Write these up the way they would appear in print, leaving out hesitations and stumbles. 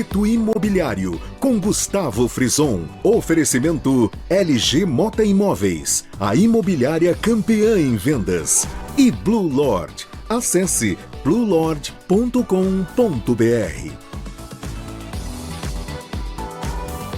Circuito Imobiliário, com Gustavo Frison. Oferecimento LG Mota Imóveis, a imobiliária campeã em vendas. E Blue Lord. Acesse bluelord.com.br.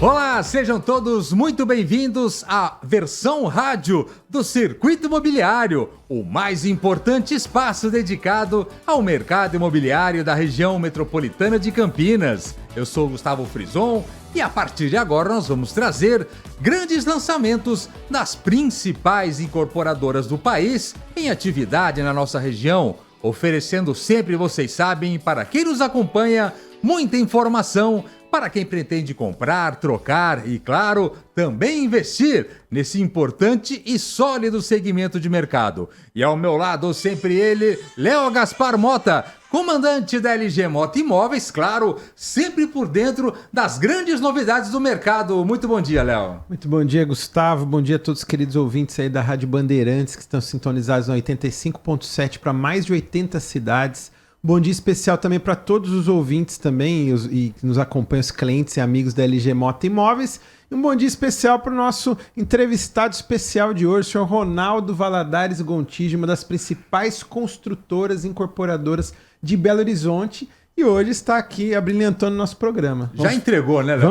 Olá, sejam todos muito bem-vindos à versão rádio do Circuito Imobiliário, o mais importante espaço dedicado ao mercado imobiliário da região metropolitana de Campinas. Eu sou Gustavo Frison e a partir de agora nós vamos trazer grandes lançamentos das principais incorporadoras do país em atividade na nossa região, oferecendo sempre, vocês sabem, para quem nos acompanha, muita informação para quem pretende comprar, trocar e, claro, também investir nesse importante e sólido segmento de mercado. E ao meu lado, sempre ele, Léo Gaspar Mota, comandante da LG Mota Imóveis, claro, sempre por dentro das grandes novidades do mercado. Muito bom dia, Léo. Muito bom dia, Gustavo. Bom dia a todos os queridos ouvintes aí da Rádio Bandeirantes que estão sintonizados na 85.7 para mais de 80 cidades. Bom dia especial também para todos os ouvintes também e que nos acompanham, os clientes e amigos da LG Mota Imóveis. E um bom dia especial para o nosso entrevistado especial de hoje, o senhor Ronaldo Valadares Gontijo, uma das principais construtoras e incorporadoras de Belo Horizonte. E hoje está aqui abrilhantando o nosso programa. Já entregou, né, Léo?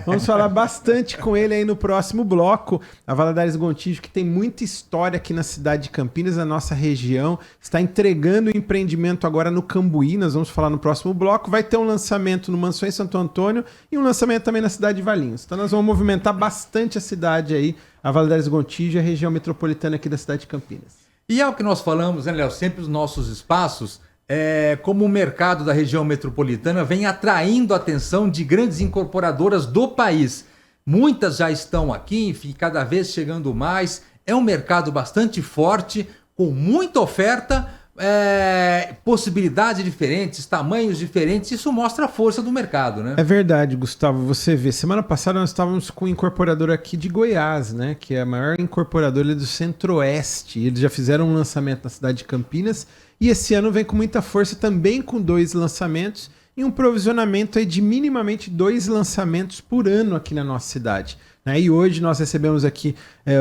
Vamos falar bastante com ele aí no próximo bloco. A Valadares Gontijo, que tem muita história aqui na cidade de Campinas, na nossa região, está entregando o empreendimento agora no Cambuí. Nós vamos falar no próximo bloco. Vai ter um lançamento no Mansões Santo Antônio e um lançamento também na cidade de Valinhos. Então nós vamos movimentar bastante a cidade aí, a Valadares Gontijo e a região metropolitana aqui da cidade de Campinas. E é o que nós falamos, né, Léo? Sempre os nossos espaços... como o mercado da região metropolitana vem atraindo a atenção de grandes incorporadoras do país. Muitas já estão aqui, enfim, cada vez chegando mais. É um mercado bastante forte, com muita oferta, possibilidades diferentes, tamanhos diferentes. Isso mostra a força do mercado, né? É verdade, Gustavo. Você vê, semana passada nós estávamos com um incorporador aqui de Goiás, né? Que é a maior incorporadora do Centro-Oeste. Eles já fizeram um lançamento na cidade de Campinas. E esse ano vem com muita força também com 2 lançamentos e um provisionamento aí de minimamente 2 lançamentos por ano aqui na nossa cidade. Né? E hoje nós recebemos aqui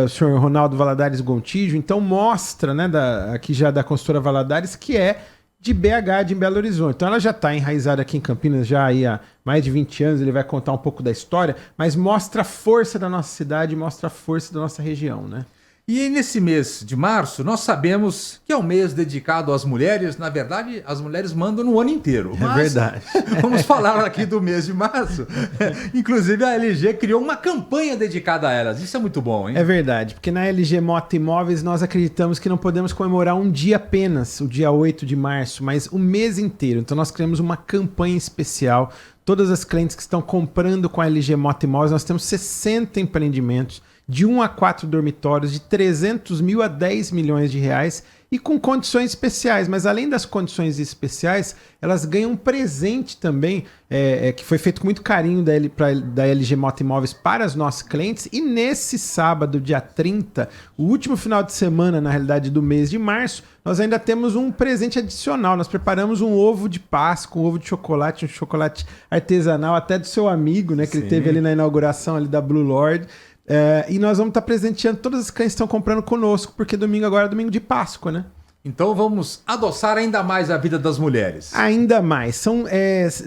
o senhor Ronaldo Valadares Gontijo, então mostra, né, aqui já da consultora Valadares, que é de BH, de Belo Horizonte. Então ela já está enraizada aqui em Campinas já aí há mais de 20 anos, ele vai contar um pouco da história, mas mostra a força da nossa cidade, mostra a força da nossa região, né? E nesse mês de março, nós sabemos que é um mês dedicado às mulheres. Na verdade, as mulheres mandam no ano inteiro. É verdade. Vamos falar aqui do mês de março. Inclusive, a LG criou uma campanha dedicada a elas. Isso é muito bom, hein? É verdade, porque na LG Mota Imóveis nós acreditamos que não podemos comemorar um dia apenas, o dia 8 de março, mas o mês inteiro. Então nós criamos uma campanha especial. Todas as clientes que estão comprando com a LG Mota Imóveis, nós temos 60 empreendimentos de 1 a 4 dormitórios, de 300 mil a 10 milhões de reais e com condições especiais. Mas além das condições especiais, elas ganham um presente também, que foi feito com muito carinho da LG Mota Imóveis para os nossos clientes. E nesse sábado, dia 30, o último final de semana, na realidade, do mês de março, nós ainda temos um presente adicional. Nós preparamos um ovo de Páscoa, um ovo de chocolate, um chocolate artesanal, até do seu amigo, né, que ele teve ali na inauguração ali da Blue Lord. E nós vamos estar presenteando todas as clientes que estão comprando conosco, porque domingo agora é domingo de Páscoa, né? Então vamos adoçar ainda mais a vida das mulheres. Ainda mais. São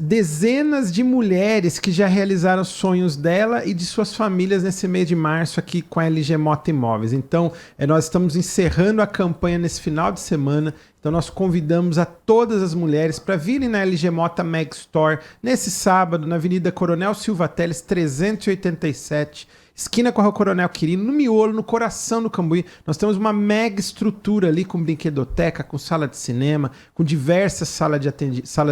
dezenas de mulheres que já realizaram os sonhos dela e de suas famílias nesse mês de março aqui com a LG Mota Imóveis. Então, nós estamos encerrando a campanha nesse final de semana. Então, nós convidamos a todas as mulheres para virem na LG Mota Mag Store nesse sábado, na Avenida Coronel Silva Teles, 387, esquina com a Rua Coronel Quirino, no miolo, no coração do Cambuí. Nós temos uma mega estrutura ali com brinquedoteca, com sala de cinema, com diversas salas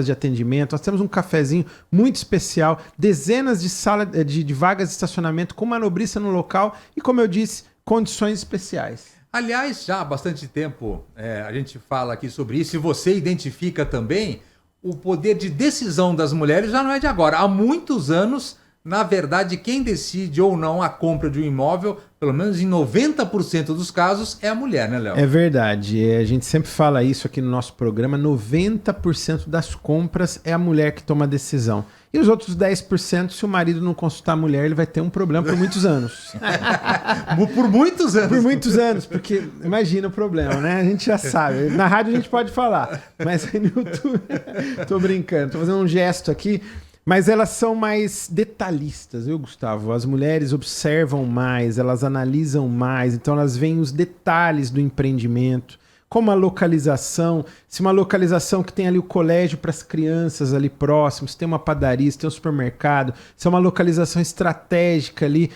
de atendimento. Nós temos um cafezinho muito especial, dezenas de vagas de estacionamento com manobrista no local e, como eu disse, condições especiais. Aliás, já há bastante tempo a gente fala aqui sobre isso e você identifica também o poder de decisão das mulheres já não é de agora. Há muitos anos, na verdade, quem decide ou não a compra de um imóvel, pelo menos em 90% dos casos, é a mulher, né, Léo? É verdade. A gente sempre fala isso aqui no nosso programa. 90% das compras é a mulher que toma a decisão. E os outros 10%, se o marido não consultar a mulher, ele vai ter um problema por muitos anos. Por muitos anos. Por muitos anos, porque imagina o problema, né? A gente já sabe. Na rádio a gente pode falar, mas aí no YouTube... Tô brincando, tô fazendo um gesto aqui. Mas elas são mais detalhistas, viu, Gustavo? As mulheres observam mais, elas analisam mais, então elas veem os detalhes do empreendimento, como a localização, se uma localização que tem ali o colégio para as crianças ali próximo, se tem uma padaria, se tem um supermercado, se é uma localização estratégica ali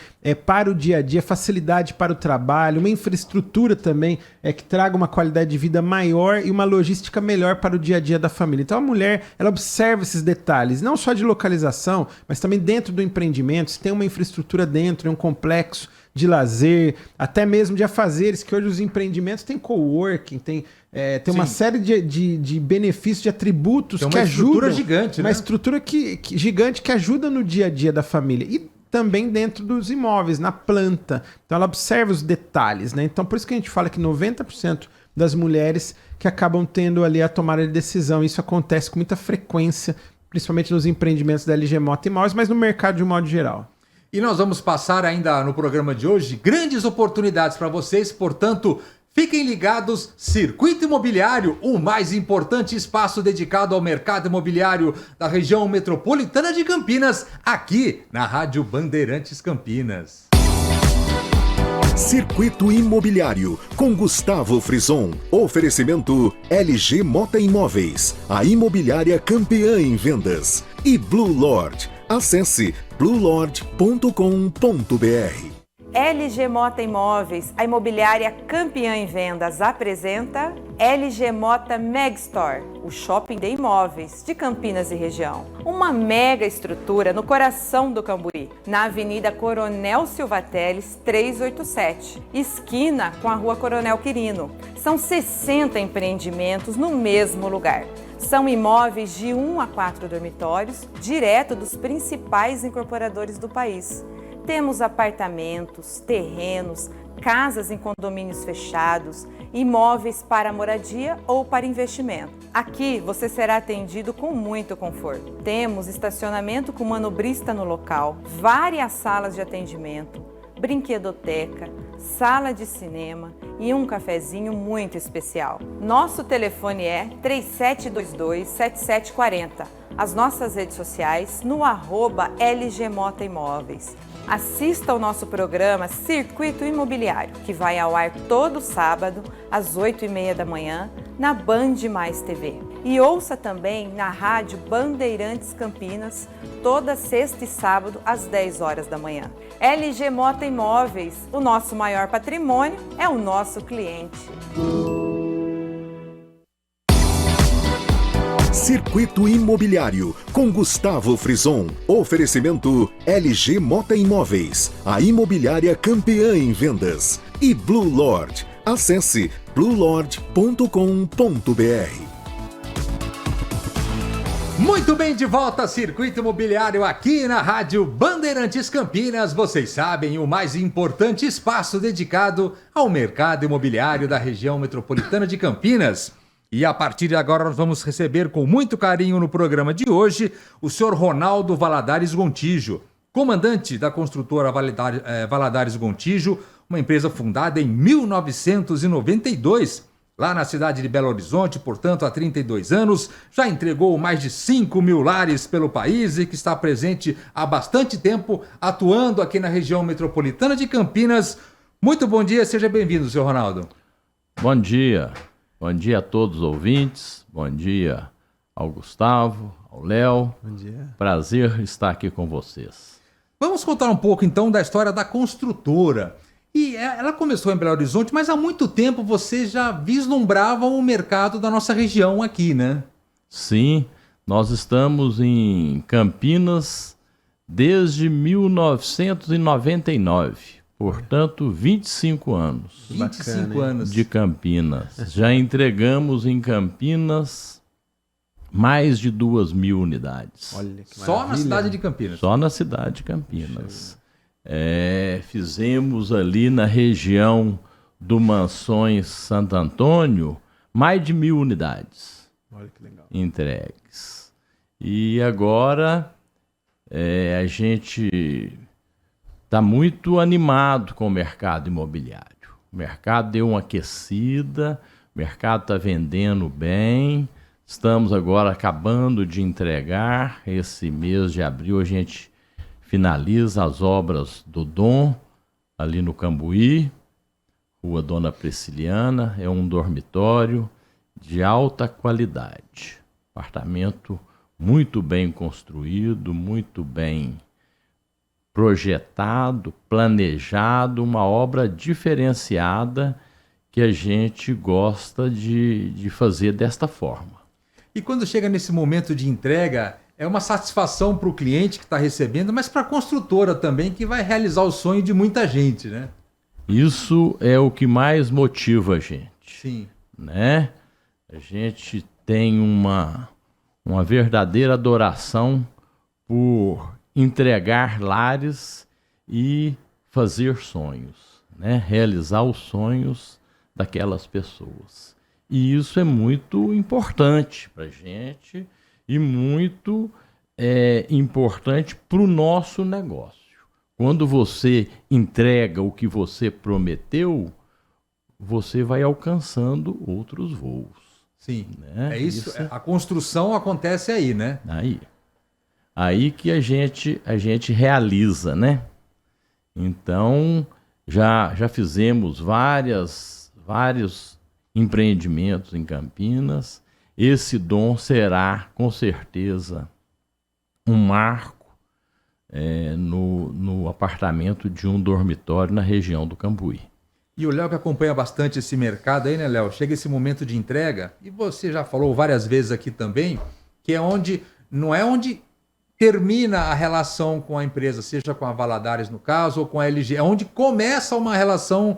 para o dia a dia, facilidade para o trabalho, uma infraestrutura também que traga uma qualidade de vida maior e uma logística melhor para o dia a dia da família. Então a mulher, ela observa esses detalhes, não só de localização, mas também dentro do empreendimento, se tem uma infraestrutura dentro, um complexo de lazer, até mesmo de afazeres, que hoje os empreendimentos têm coworking, tem uma série de benefícios, de atributos que ajudam. Uma estrutura gigante, né? Uma estrutura gigante que ajuda no dia a dia da família. E também dentro dos imóveis, na planta. Então ela observa os detalhes, né? Então por isso que a gente fala que 90% das mulheres que acabam tendo ali a tomada de decisão. Isso acontece com muita frequência, principalmente nos empreendimentos da LG Mota Imóveis, mas no mercado de um modo geral. E nós vamos passar ainda no programa de hoje grandes oportunidades para vocês, portanto, fiquem ligados. Circuito Imobiliário, o mais importante espaço dedicado ao mercado imobiliário da região metropolitana de Campinas, aqui na Rádio Bandeirantes Campinas. Circuito Imobiliário, com Gustavo Frison. Oferecimento LG Mota Imóveis, a imobiliária campeã em vendas. E Blue Lord. Acesse bluelord.com.br. LG Mota Imóveis, a imobiliária campeã em vendas, apresenta LG Mota Megstore, o shopping de imóveis de Campinas e região. Uma mega estrutura no coração do Cambuí, na Avenida Coronel Silva Teles 387, esquina com a Rua Coronel Quirino. São 60 empreendimentos no mesmo lugar. São imóveis de 1 a 4 dormitórios, direto dos principais incorporadores do país. Temos apartamentos, terrenos, casas em condomínios fechados, imóveis para moradia ou para investimento. Aqui você será atendido com muito conforto. Temos estacionamento com manobrista no local, várias salas de atendimento, brinquedoteca, sala de cinema e um cafezinho muito especial. Nosso telefone é 3722-7740. As nossas redes sociais no @LG Mota Imóveis. Assista ao nosso programa Circuito Imobiliário, que vai ao ar todo sábado, às 8h30 da manhã, na Band Mais TV. E ouça também na Rádio Bandeirantes Campinas, toda sexta e sábado, às 10 horas da manhã. LG Mota Imóveis, o nosso maior patrimônio é o nosso cliente. Circuito Imobiliário, com Gustavo Frison. Oferecimento LG Mota Imóveis, a imobiliária campeã em vendas. E Blue Lord. Acesse bluelord.com.br. Muito bem, de volta a Circuito Imobiliário aqui na Rádio Bandeirantes Campinas. Vocês sabem, o mais importante espaço dedicado ao mercado imobiliário da região metropolitana de Campinas. E a partir de agora nós vamos receber com muito carinho no programa de hoje o senhor Ronaldo Valadares Gontijo, comandante da construtora Valadares Gontijo, uma empresa fundada em 1992, lá na cidade de Belo Horizonte, portanto há 32 anos, já entregou mais de 5 mil lares pelo país e que está presente há bastante tempo, atuando aqui na região metropolitana de Campinas. Muito bom dia, seja bem-vindo, senhor Ronaldo. Bom dia. Bom dia a todos os ouvintes, bom dia ao Gustavo, ao Léo. Bom dia. Prazer estar aqui com vocês. Vamos contar um pouco então da história da construtora. E ela começou em Belo Horizonte, mas há muito tempo vocês já vislumbravam o mercado da nossa região aqui, né? Sim, nós estamos em Campinas desde 1999. Portanto, 25 anos. 25 anos. De Campinas. Já entregamos em Campinas mais de 2.000 unidades. Olha que só na cidade de Campinas? Só na cidade de Campinas. Fizemos ali na região do Mansões Santo Antônio mais de 1.000 unidades. Olha que legal. Entregues. E agora a gente está muito animado com o mercado imobiliário. O mercado deu uma aquecida, o mercado está vendendo bem. Estamos agora acabando de entregar. Esse mês de abril a gente finaliza as obras do Dom, ali no Cambuí, Rua Dona Prisciliana. É um dormitório de alta qualidade. Apartamento muito bem construído, muito bem projetado, planejado, uma obra diferenciada que a gente gosta de fazer desta forma. E quando chega nesse momento de entrega, é uma satisfação para o cliente que está recebendo, mas para a construtora também, que vai realizar o sonho de muita gente, né? Isso é o que mais motiva a gente. Sim. Né? A gente tem uma verdadeira adoração por entregar lares e fazer sonhos, né? Realizar os sonhos daquelas pessoas. E isso é muito importante para a gente e muito importante para o nosso negócio. Quando você entrega o que você prometeu, você vai alcançando outros voos. Sim, né? É isso. A construção acontece aí, né? Aí que a gente realiza, né? Então, já fizemos vários empreendimentos em Campinas. Esse Dom será, com certeza, um marco no apartamento de um dormitório na região do Cambuí. E o Léo que acompanha bastante esse mercado aí, né, Léo? Chega esse momento de entrega, e você já falou várias vezes aqui também, que é onde, não é onde termina a relação com a empresa, seja com a Valadares no caso, ou com a LG, é onde começa uma relação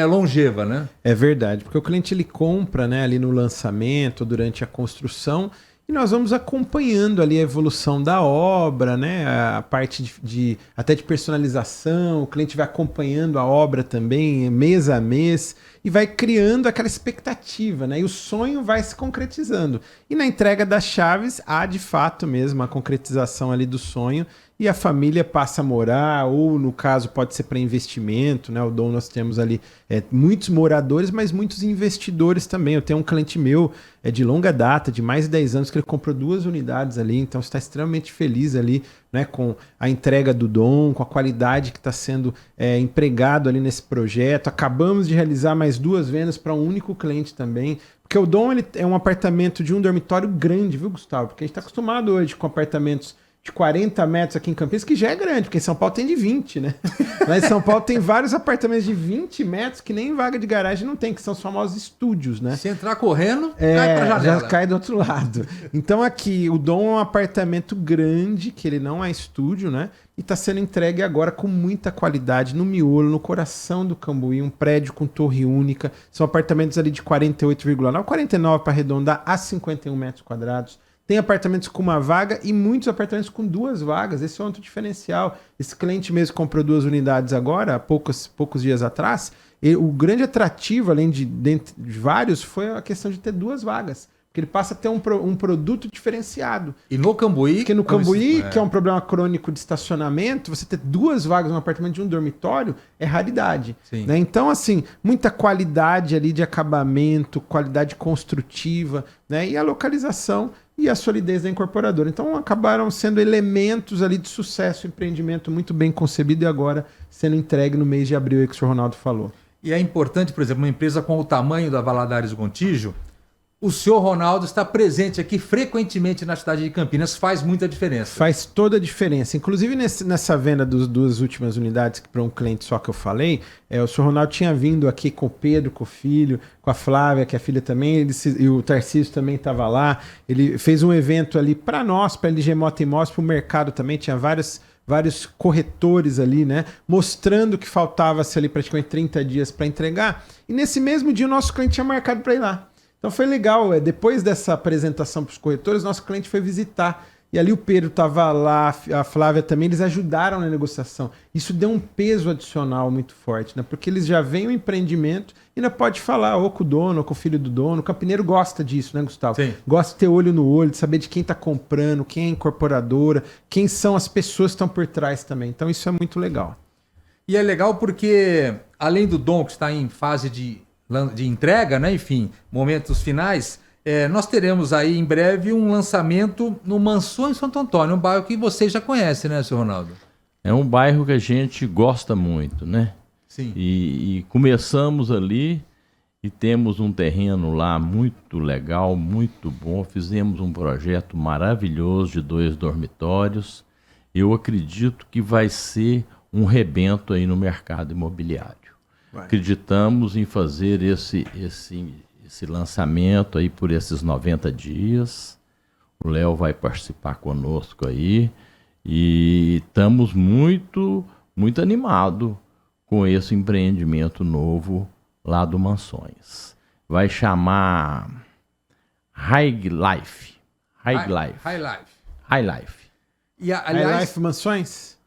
longeva, né? É verdade, porque o cliente ele compra, né, ali no lançamento, durante a construção, e nós vamos acompanhando ali a evolução da obra, né, a parte até de personalização, o cliente vai acompanhando a obra também, mês a mês, e vai criando aquela expectativa, né, e o sonho vai se concretizando. E na entrega das chaves, há de fato mesmo a concretização ali do sonho, e a família passa a morar, ou no caso pode ser para investimento, né? O Dom nós temos ali muitos moradores, mas muitos investidores também. Eu tenho um cliente meu de longa data, de mais de 10 anos, que ele comprou 2 unidades ali, então está extremamente feliz ali, né, com a entrega do Dom, com a qualidade que está sendo empregado ali nesse projeto. Acabamos de realizar mais 2 vendas para um único cliente também, porque o Dom ele é um apartamento de um dormitório grande, viu, Gustavo? Porque a gente está acostumado hoje com apartamentos de 40 metros aqui em Campinas, que já é grande, porque em São Paulo tem de 20, né? Lá em São Paulo tem vários apartamentos de 20 metros que nem vaga de garagem não tem, que são os famosos estúdios, né? Se entrar correndo, cai pra janela. Já cai do outro lado. Então aqui, o Dom é um apartamento grande, que ele não é estúdio, né? E está sendo entregue agora com muita qualidade, no miolo, no coração do Cambuí, um prédio com torre única. São apartamentos ali de 48,9, 49 para arredondar, a 51 metros quadrados. Tem apartamentos com 1 vaga e muitos apartamentos com 2 vagas. Esse é outro diferencial. Esse cliente mesmo comprou 2 unidades agora, há poucos dias atrás. E o grande atrativo, além de vários, foi a questão de ter 2 vagas. Porque ele passa a ter um produto diferenciado. E no Cambuí... Porque no Cambuí, que é um problema crônico de estacionamento, você ter 2 vagas no apartamento de um dormitório é raridade. Né? Então, assim, muita qualidade ali de acabamento, qualidade construtiva, né? E a localização e a solidez da incorporadora. Então acabaram sendo elementos ali de sucesso, empreendimento muito bem concebido e agora sendo entregue no mês de abril, aí que o senhor Ronaldo falou. E é importante, por exemplo, uma empresa com o tamanho da Valadares Gontijo, o senhor Ronaldo está presente aqui frequentemente na cidade de Campinas, faz muita diferença. Faz toda a diferença. Inclusive nessa venda das 2 últimas unidades para um cliente só que eu falei, o senhor Ronaldo tinha vindo aqui com o Pedro, com o filho, com a Flávia, que é a filha também, e o Tarcísio também estava lá. Ele fez um evento ali para nós, para a LG Mota Imóveis, para o mercado também, tinha vários corretores ali, né? Mostrando que faltava-se ali praticamente 30 dias para entregar. E nesse mesmo dia o nosso cliente tinha marcado para ir lá. Então foi legal, depois dessa apresentação para os corretores, nosso cliente foi visitar. E ali o Pedro estava lá, a Flávia também, eles ajudaram na negociação. Isso deu um peso adicional muito forte, né? Porque eles já veem o empreendimento e ainda pode falar ou com o dono, ou com o filho do dono. O campineiro gosta disso, né, Gustavo? Sim. Gosta de ter olho no olho, de saber de quem está comprando, quem é a incorporadora, quem são as pessoas que estão por trás também. Então isso é muito legal. E é legal porque, além do Dom, que está em fase de entrega, né? Enfim, momentos finais, nós teremos aí em breve um lançamento no Mansões Santo Antônio, um bairro que você já conhece, né, senhor Ronaldo? É um bairro que a gente gosta muito, né? Sim. E começamos ali e temos um terreno lá muito legal, muito bom. Fizemos um projeto maravilhoso de 2 dormitórios. Eu acredito que vai ser um rebento aí no mercado imobiliário. Acreditamos em fazer esse lançamento aí por esses 90 dias. O Léo vai participar conosco aí e estamos muito, muito animados com esse empreendimento novo lá do Mansões. Vai chamar High Life. High Life. High Life. E, High aliás, Life Mansões?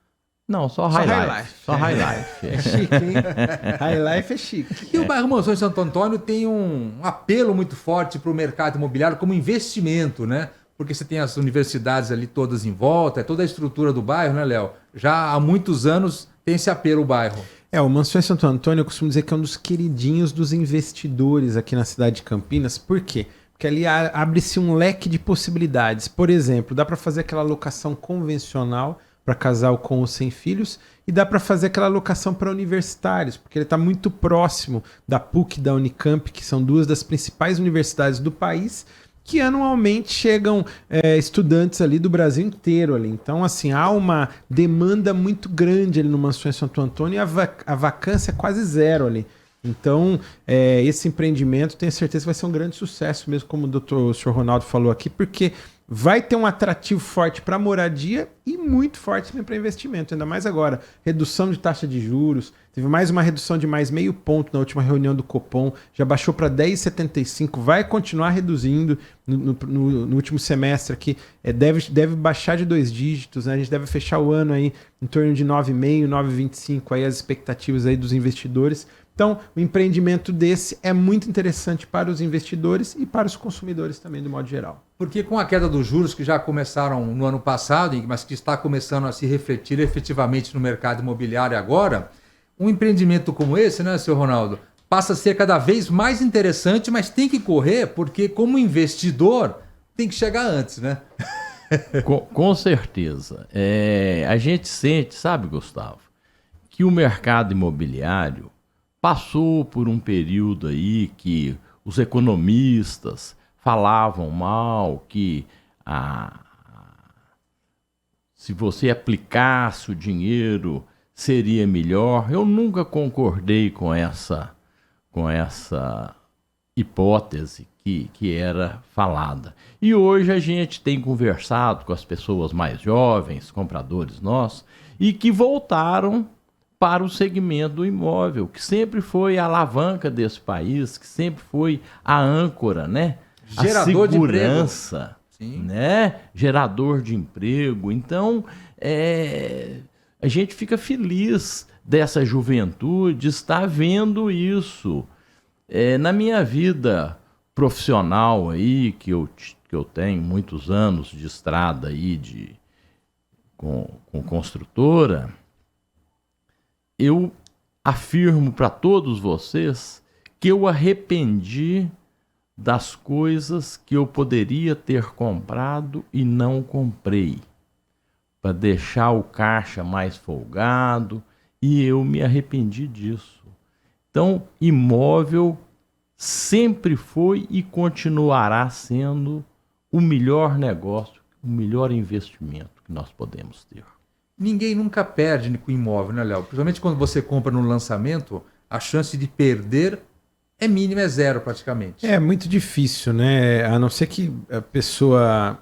Não, só High Life. Só High Life. É chique, hein? High Life é chique. e o bairro Mansões Santo Antônio tem um apelo muito forte para o mercado imobiliário como investimento, né? Porque você tem as universidades ali todas em volta, toda a estrutura do bairro, né, Léo? Já há muitos anos tem esse apelo o bairro. O Mansões Santo Antônio eu costumo dizer que é um dos queridinhos dos investidores aqui na cidade de Campinas. Por quê? Porque ali abre-se um leque de possibilidades. Por exemplo, dá para fazer aquela locação convencional para casal com ou sem filhos e dá para fazer aquela locação para universitários, porque ele está muito próximo da PUC e da Unicamp, que são 2 das principais universidades do país, que anualmente chegam estudantes ali do Brasil inteiro ali. Então, assim, há uma demanda muito grande ali no Mansões Santo Antônio e a vacância é quase zero ali. Então, esse empreendimento, tenho certeza que vai ser um grande sucesso, mesmo como o Sr. Ronaldo falou aqui, porque vai ter um atrativo forte para moradia e muito forte também para investimento. Ainda mais agora, redução de taxa de juros. Teve mais uma redução de mais meio ponto na última reunião do Copom. Já baixou para 10,75. Vai continuar reduzindo no último semestre aqui. Deve baixar de 2 dígitos. Né? A gente deve fechar o ano aí em torno de 9,5, 9,25. Aí as expectativas aí dos investidores. Então, o empreendimento desse é muito interessante para os investidores e para os consumidores também, do modo geral. Porque com a queda dos juros que já começaram no ano passado, mas que está começando a se refletir efetivamente no mercado imobiliário agora, um empreendimento como esse, né, senhor Ronaldo, passa a ser cada vez mais interessante, mas tem que correr, porque como investidor tem que chegar antes, né? Com certeza. A gente sente, sabe, Gustavo, que o mercado imobiliário passou por um período aí que os economistas falavam mal, que se você aplicasse o dinheiro seria melhor. Eu nunca concordei com essa hipótese que era falada. E hoje a gente tem conversado com as pessoas mais jovens, compradores nossos, e que voltaram para o segmento do imóvel, que sempre foi a alavanca desse país, que sempre foi a âncora, né? Gerador a segurança, de emprego. Né? Gerador de emprego. Então, a gente fica feliz dessa juventude estar vendo isso. Na minha vida profissional aí, que eu tenho muitos anos de estrada aí com construtora, eu afirmo para todos vocês que eu arrependi das coisas que eu poderia ter comprado e não comprei, para deixar o caixa mais folgado, e eu me arrependi disso. Então, imóvel sempre foi e continuará sendo o melhor negócio, o melhor investimento que nós podemos ter. Ninguém nunca perde com imóvel, né, Léo? Principalmente quando você compra no lançamento, a chance de perder é mínima, é zero praticamente. É muito difícil, né? A não ser que a pessoa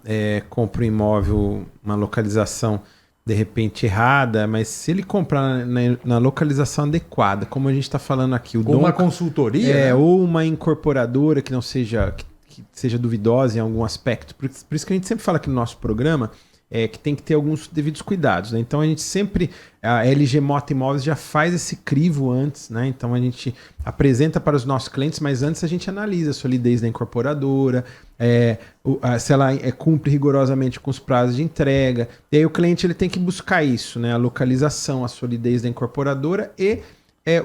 compre um imóvel, uma localização de repente errada, mas se ele comprar na localização adequada, como a gente está falando aqui, uma consultoria, né? Ou uma incorporadora que não seja que seja duvidosa em algum aspecto. Por isso que a gente sempre fala aqui no nosso programa que tem que ter alguns devidos cuidados, né? Então a gente sempre, a LG Mota Imóveis já faz esse crivo antes, né? Então a gente apresenta para os nossos clientes, mas antes a gente analisa a solidez da incorporadora, se ela cumpre rigorosamente com os prazos de entrega. E aí o cliente ele tem que buscar isso, né? A localização, a solidez da incorporadora e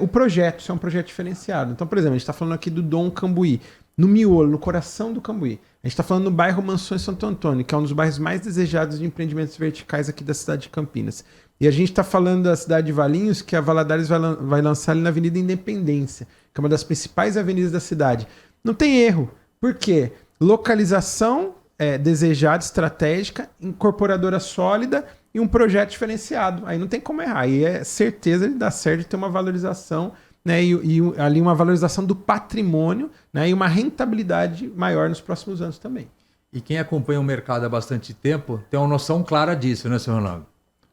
o projeto, isso é um projeto diferenciado. Então, por exemplo, a gente está falando aqui do Dom Cambuí, no miolo, no coração do Cambuí. A gente está falando no bairro Mansões Santo Antônio, que é um dos bairros mais desejados de empreendimentos verticais aqui da cidade de Campinas. E a gente está falando da cidade de Valinhos, que a Valadares vai lançar ali na Avenida Independência, que é uma das principais avenidas da cidade. Não tem erro. Por quê? Localização desejada, estratégica, incorporadora sólida e um projeto diferenciado. Aí não tem como errar. Aí é certeza de dar certo de ter uma valorização, né, e ali uma valorização do patrimônio, né, e uma rentabilidade maior nos próximos anos também. E quem acompanha o mercado há bastante tempo tem uma noção clara disso, né, senhor Ronaldo?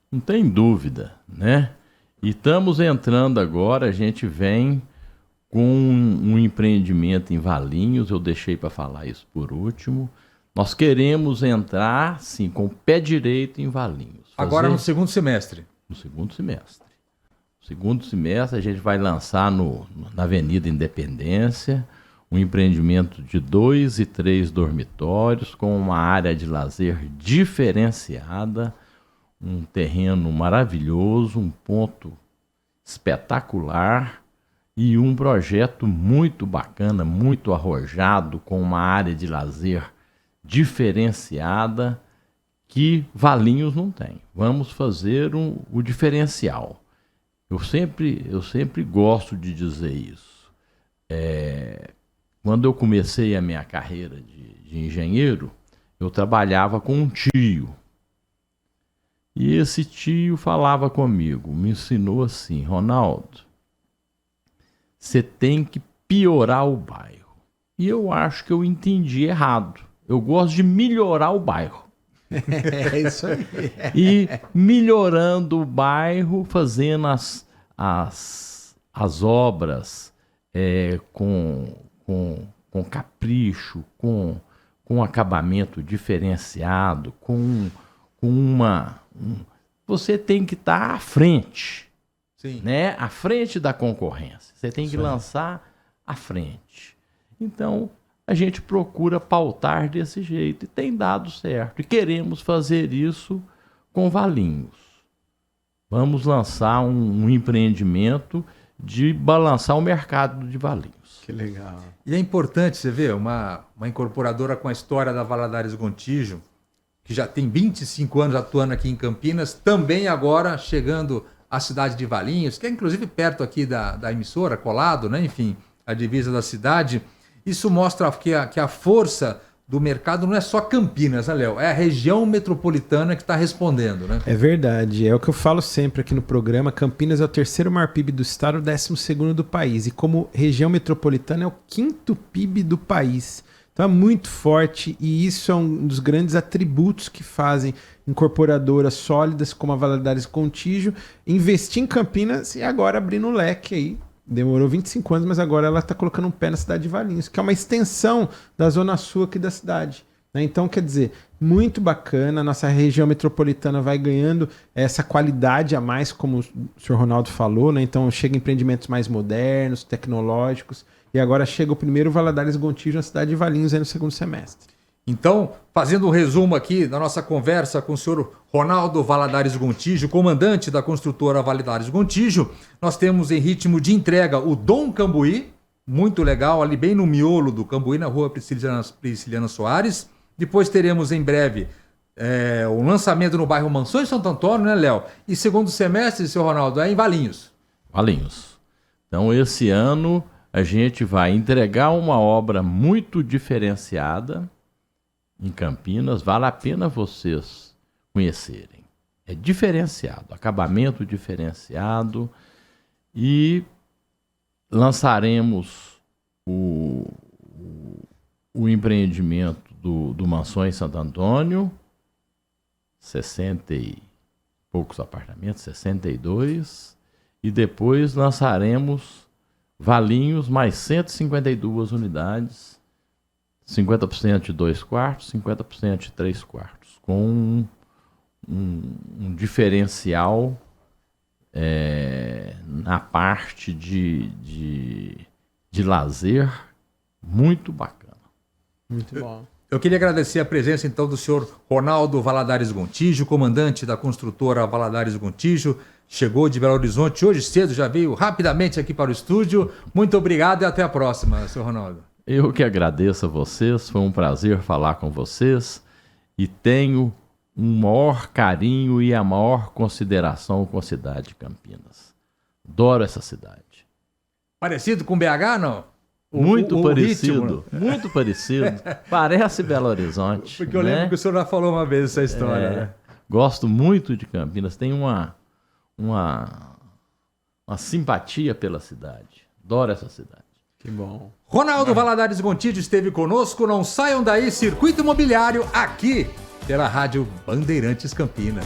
Não tem dúvida, né? E estamos entrando agora, a gente vem com um empreendimento em Valinhos, eu deixei para falar isso por último. Nós queremos entrar, sim, com o pé direito em Valinhos. Agora no segundo semestre. No segundo semestre. No segundo semestre a gente vai lançar na Avenida Independência um empreendimento de 2 e 3 dormitórios com uma área de lazer diferenciada, um terreno maravilhoso, um ponto espetacular e um projeto muito bacana, muito arrojado, com uma área de lazer diferenciada que Valinhos não tem. Vamos fazer o diferencial. Eu sempre gosto de dizer isso. Quando eu comecei a minha carreira de engenheiro, eu trabalhava com um tio. E esse tio falava comigo, me ensinou assim: Ronaldo, você tem que piorar o bairro. E eu acho que eu entendi errado. Eu gosto de melhorar o bairro. É isso aí. E melhorando o bairro, fazendo as obras com capricho, com acabamento diferenciado, você tem que estar à frente. Sim. Né? À frente da concorrência. Você tem que lançar à frente. Então, a gente procura pautar desse jeito e tem dado certo. E queremos fazer isso com Valinhos. Vamos lançar um empreendimento de balançar o mercado de Valinhos. Que legal. E é importante, você ver, uma incorporadora com a história da Valadares Gontijo, que já tem 25 anos atuando aqui em Campinas, também agora chegando à cidade de Valinhos, que é inclusive perto aqui da emissora, colado, né? Enfim, a divisa da cidade. Isso mostra que a força do mercado não é só Campinas, né, Léo? É a região metropolitana que está respondendo, né? É verdade. É o que eu falo sempre aqui no programa. Campinas é o terceiro maior PIB do estado, o 12º do país. E como região metropolitana é o 5º PIB do país. Então é muito forte e isso é um dos grandes atributos que fazem incorporadoras sólidas como a Valadares Gontijo investir em Campinas e agora abrindo o leque aí. Demorou 25 anos, mas agora ela está colocando um pé na cidade de Valinhos, que é uma extensão da zona sul aqui da cidade. Né? Então, quer dizer, muito bacana, a nossa região metropolitana vai ganhando essa qualidade a mais, como o senhor Ronaldo falou, né? Então chega empreendimentos mais modernos, tecnológicos, e agora chega o primeiro Valadares Gontijo na cidade de Valinhos aí no segundo semestre. Então, fazendo um resumo aqui da nossa conversa com o senhor Ronaldo Valadares Gontijo, comandante da construtora Valadares Gontijo, nós temos em ritmo de entrega o Dom Cambuí, muito legal, ali bem no miolo do Cambuí, na rua Prisciliana Soares. Depois teremos em breve o lançamento no bairro Mansões Santo Antônio, né, Léo? E segundo semestre, senhor Ronaldo, é em Valinhos. Valinhos. Então, esse ano a gente vai entregar uma obra muito diferenciada em Campinas, vale a pena vocês conhecerem. É diferenciado, acabamento diferenciado e lançaremos o empreendimento do Mansões Santo Antônio, 60 e poucos apartamentos, 62, e depois lançaremos Valinhos, mais 152 unidades, 50% de 2 quartos, 50% de 3 quartos, com um diferencial na parte de lazer muito bacana. Muito bom. Eu queria agradecer a presença, então, do senhor Ronaldo Valadares Gontijo, comandante da construtora Valadares Gontijo. Chegou de Belo Horizonte hoje cedo, já veio rapidamente aqui para o estúdio. Muito obrigado e até a próxima, senhor Ronaldo. Eu que agradeço a vocês, foi um prazer falar com vocês e tenho um maior carinho e a maior consideração com a cidade de Campinas. Adoro essa cidade. Parecido com BH, não? Muito parecido, ritmo. muito parecido. Parece Belo Horizonte. Porque eu lembro que o senhor já falou uma vez essa história, né? Gosto muito de Campinas, tenho uma simpatia pela cidade. Adoro essa cidade. Que bom. Ronaldo Valadares Gontijo esteve conosco. Não saiam daí, Circuito Imobiliário, aqui pela Rádio Bandeirantes Campinas.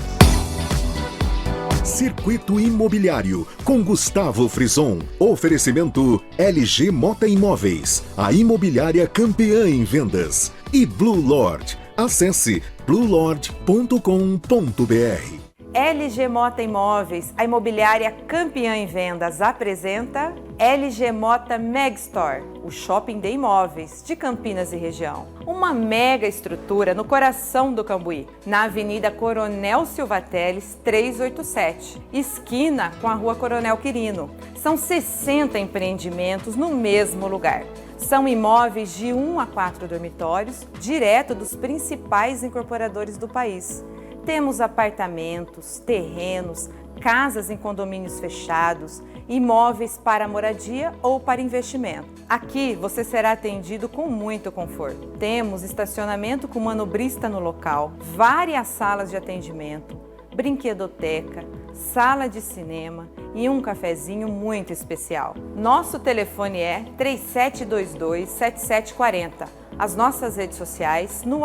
Circuito Imobiliário, com Gustavo Frison. Oferecimento LG Mota Imóveis, a imobiliária campeã em vendas. E Blue Lord. Acesse bluelord.com.br. LG Mota Imóveis, a imobiliária campeã em vendas, apresenta LG Mota Megstore, o shopping de imóveis de Campinas e região. Uma mega estrutura no coração do Cambuí, na Avenida Coronel Silva Teles 387, esquina com a Rua Coronel Quirino. São 60 empreendimentos no mesmo lugar. São imóveis de 1 a 4 dormitórios, direto dos principais incorporadores do país. Temos apartamentos, terrenos, casas em condomínios fechados, imóveis para moradia ou para investimento. Aqui você será atendido com muito conforto. Temos estacionamento com manobrista no local, várias salas de atendimento, brinquedoteca, sala de cinema e um cafezinho muito especial. Nosso telefone é 3722-7740. As nossas redes sociais no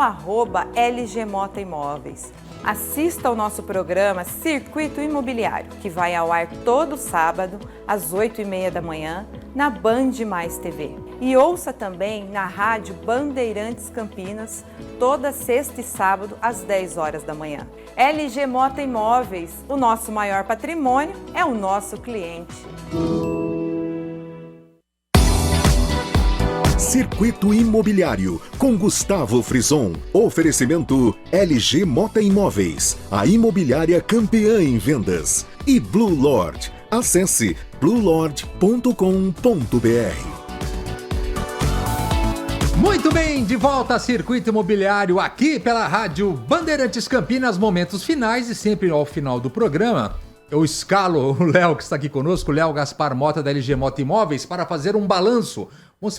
@LG Mota Imóveis. Assista ao nosso programa Circuito Imobiliário, que vai ao ar todo sábado, às 8h30 da manhã, na Band Mais TV. E ouça também na Rádio Bandeirantes Campinas, toda sexta e sábado, às 10 horas da manhã. LG Mota Imóveis, o nosso maior patrimônio é o nosso cliente. Circuito Imobiliário, com Gustavo Frison. Oferecimento LG Mota Imóveis, a imobiliária campeã em vendas. E Blue Lord. Acesse bluelord.com.br. Muito bem, de volta a Circuito Imobiliário aqui pela Rádio Bandeirantes Campinas, momentos finais e sempre ao final do programa. Eu escalo o Léo, que está aqui conosco, o Léo Gaspar Mota, da LG Mota Imóveis, para fazer um balanço, uma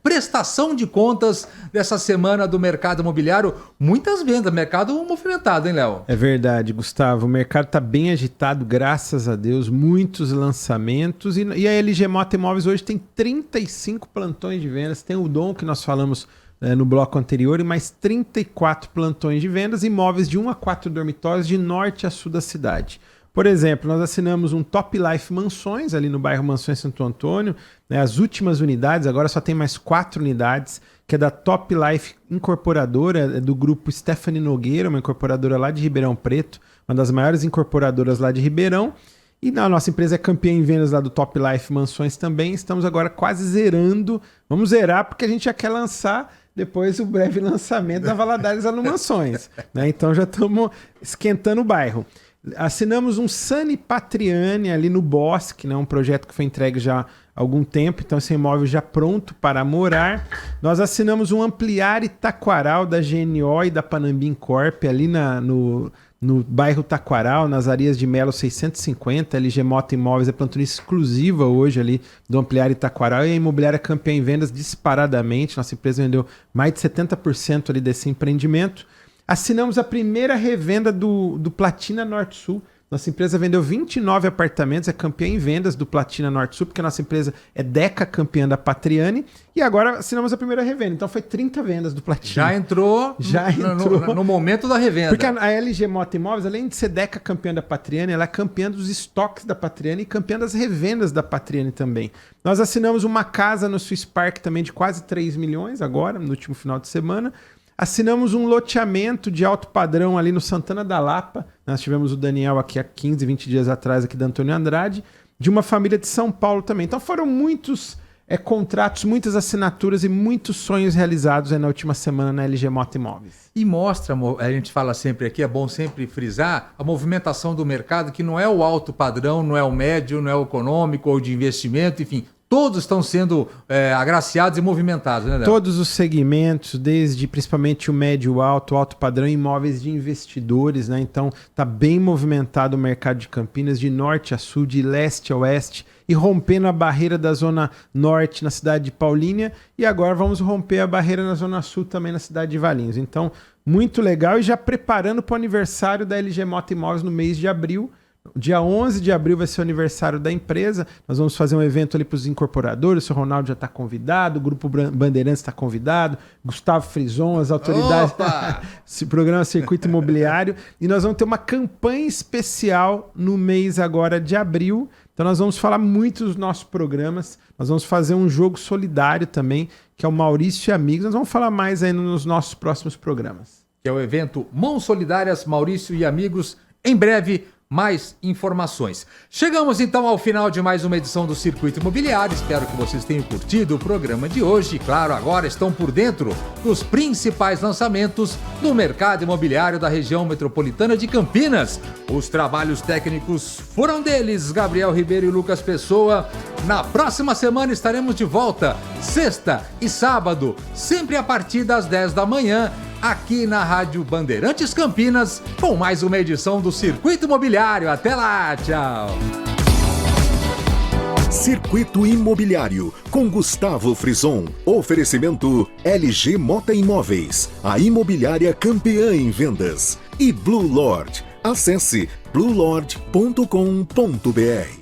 prestação de contas dessa semana do mercado imobiliário. Muitas vendas, mercado movimentado, hein, Léo? É verdade, Gustavo. O mercado está bem agitado, graças a Deus. Muitos lançamentos. E a LG Mota Imóveis hoje tem 35 plantões de vendas. Tem o Dom, que nós falamos no bloco anterior, e mais 34 plantões de vendas. Imóveis de 1 a 4 dormitórios de norte a sul da cidade. Por exemplo, nós assinamos um Top Life Mansões, ali no bairro Mansões Santo Antônio, né, as últimas unidades, agora só tem mais 4 unidades, que é da Top Life Incorporadora, do grupo Stephanie Nogueira, uma incorporadora lá de Ribeirão Preto, uma das maiores incorporadoras lá de Ribeirão. E a nossa empresa é campeã em vendas lá do Top Life Mansões também. Estamos agora quase zerando. Vamos zerar porque a gente já quer lançar depois o breve lançamento da Valadares lá no Mansões, né? Então já estamos esquentando o bairro. Assinamos um Sani Patriani ali no Bosque, né? Um projeto que foi entregue já há algum tempo, então esse imóvel já pronto para morar. Nós assinamos um Ampliare Taquaral da GNO e da Panambim Corp ali no bairro Taquaral, nas Arias de Melo 650. LG Mota Imóveis é plantonista exclusiva hoje ali do Ampliare Taquaral e a imobiliária campeã em vendas disparadamente. Nossa empresa vendeu mais de 70% ali desse empreendimento. Assinamos a primeira revenda do Platina Norte-Sul. Nossa empresa vendeu 29 apartamentos, é campeã em vendas do Platina Norte-Sul, porque a nossa empresa é Deca campeã da Patriani. E agora assinamos a primeira revenda. Então foi 30 vendas do Platina. Já entrou no momento da revenda. Porque a LG Mota Imóveis, além de ser Deca campeã da Patriani, ela é campeã dos estoques da Patriani e campeã das revendas da Patriani também. Nós assinamos uma casa no Swiss Park também de quase 3 milhões agora, no último final de semana. Assinamos um loteamento de alto padrão ali no Santana da Lapa. Nós tivemos o Daniel aqui há 15, 20 dias atrás, aqui da Antônio Andrade, de uma família de São Paulo também. Então foram muitos contratos, muitas assinaturas e muitos sonhos realizados na última semana na LG Mota Imóveis. E mostra, a gente fala sempre aqui, é bom sempre frisar, a movimentação do mercado, que não é o alto padrão, não é o médio, não é o econômico ou de investimento, enfim, todos estão sendo agraciados e movimentados, né, Del? Todos os segmentos, desde principalmente o médio, alto padrão, imóveis de investidores, né? Então tá bem movimentado o mercado de Campinas, de norte a sul, de leste a oeste, e rompendo a barreira da zona norte na cidade de Paulínia, e agora vamos romper a barreira na zona sul também na cidade de Valinhos. Então, muito legal, e já preparando para o aniversário da LG Mota Imóveis no mês de abril. Dia 11 de abril vai ser o aniversário da empresa. Nós vamos fazer um evento ali para os incorporadores. O seu Ronaldo já está convidado, o Grupo Bandeirantes está convidado, Gustavo Frison, as autoridades. Esse programa Circuito Imobiliário. E nós vamos ter uma campanha especial no mês agora de abril. Então nós vamos falar muito dos nossos programas. Nós vamos fazer um jogo solidário também, que é o Maurício e Amigos. Nós vamos falar mais aí nos nossos próximos programas. Que é o evento Mãos Solidárias, Maurício e Amigos. Em breve, mais informações. Chegamos então ao final de mais uma edição do Circuito Imobiliário. Espero que vocês tenham curtido o programa de hoje. E, claro, agora estão por dentro dos principais lançamentos do mercado imobiliário da região metropolitana de Campinas. Os trabalhos técnicos foram deles, Gabriel Ribeiro e Lucas Pessoa. Na próxima semana estaremos de volta, sexta e sábado, sempre a partir das 10 da manhã, aqui na Rádio Bandeirantes Campinas, com mais uma edição do Circuito Imobiliário. Até lá, tchau! Circuito Imobiliário, com Gustavo Frison. Oferecimento LG Mota Imóveis, a imobiliária campeã em vendas. E Blue Lord. Acesse bluelord.com.br.